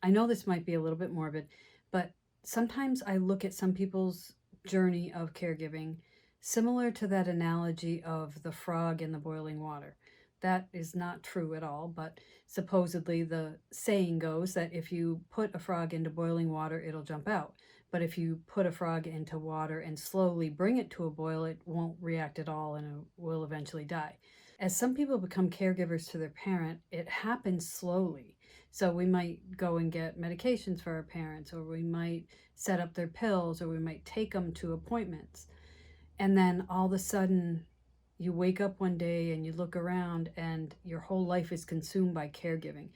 I know this might be a little bit morbid, but sometimes I look at some people's journey of caregiving similar to that analogy of the frog in the boiling water. That is not true at all, but supposedly the saying goes that if you put a frog into boiling water, it'll jump out. But if you put a frog into water and slowly bring it to a boil, it won't react at all and it will eventually die. As some people become caregivers to their parent, it happens slowly. So we might go and get medications for our parents, or we might set up their pills, or we might take them to appointments. And then all of a sudden, you wake up one day and you look around and your whole life is consumed by caregiving.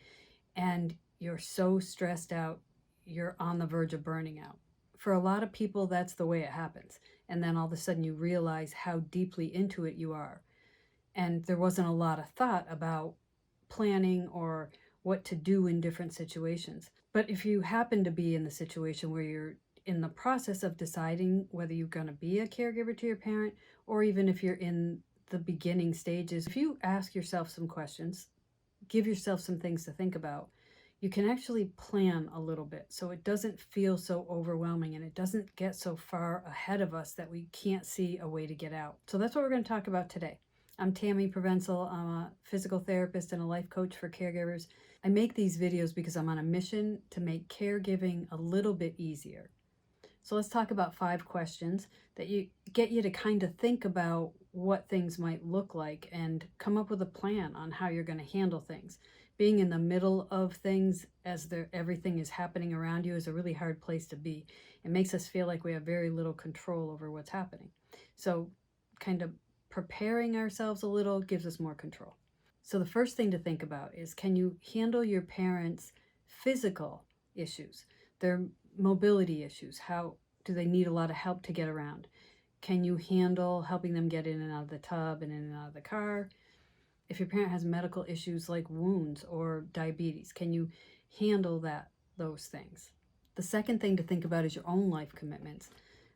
And you're so stressed out, you're on the verge of burning out. For a lot of people, that's the way it happens. And then all of a sudden you realize how deeply into it you are. And there wasn't a lot of thought about planning or what to do in different situations. But if you happen to be in the situation where you're in the process of deciding whether you're going to be a caregiver to your parent, or even if you're in the beginning stages, if you ask yourself some questions, give yourself some things to think about, you can actually plan a little bit so it doesn't feel so overwhelming and it doesn't get so far ahead of us that we can't see a way to get out. So that's what we're going to talk about today. I'm Tammy Provenzel. I'm a physical therapist and a life coach for caregivers. I make these videos because I'm on a mission to make caregiving a little bit easier. So let's talk about 5 questions that get you to kind of think about what things might look like and come up with a plan on how you're going to handle things. Being in the middle of things as everything is happening around you is a really hard place to be. It makes us feel like we have very little control over what's happening. So kind of preparing ourselves a little gives us more control. So the first thing to think about is, can you handle your parents' physical issues, their mobility issues? How do they need a lot of help to get around? Can you handle helping them get in and out of the tub and in and out of the car? If your parent has medical issues like wounds or diabetes, can you handle those things? The second thing to think about is your own life commitments.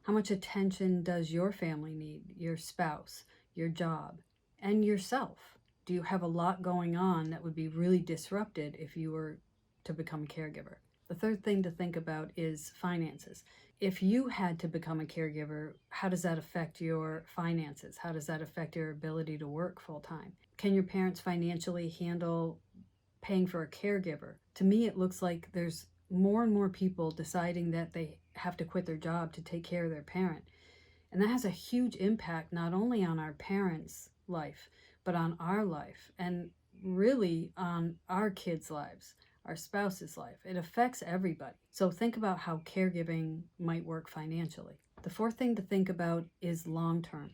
How much attention does your family need, your spouse, your job, and yourself? Do you have a lot going on that would be really disrupted if you were to become a caregiver? The third thing to think about is finances. If you had to become a caregiver, how does that affect your finances? How does that affect your ability to work full time? Can your parents financially handle paying for a caregiver? To me, it looks like there's more and more people deciding that they have to quit their job to take care of their parent. And that has a huge impact not only on our parents' life, but on our life and really on our kids' lives, our spouse's life. It affects everybody. So think about how caregiving might work financially. The fourth thing to think about is long term.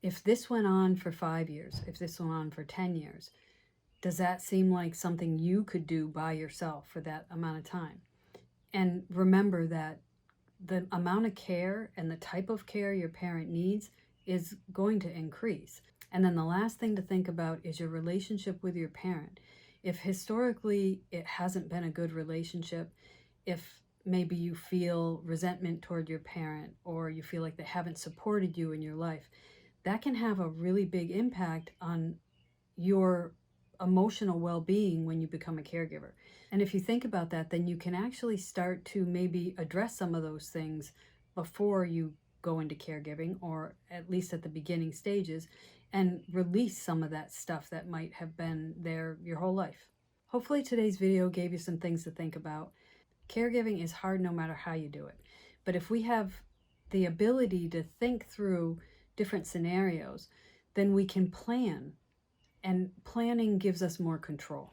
If this went on for 5 years, if this went on for 10 years, does that seem like something you could do by yourself for that amount of time? And remember that the amount of care and the type of care your parent needs is going to increase. And then the last thing to think about is your relationship with your parent. If historically it hasn't been a good relationship, if maybe you feel resentment toward your parent or you feel like they haven't supported you in your life, that can have a really big impact on your emotional well-being when you become a caregiver. And if you think about that, then you can actually start to maybe address some of those things before you go into caregiving, or at least at the beginning stages, and release some of that stuff that might have been there your whole life. Hopefully today's video gave you some things to think about. Caregiving is hard no matter how you do it. But if we have the ability to think through different scenarios, then we can plan. And planning gives us more control.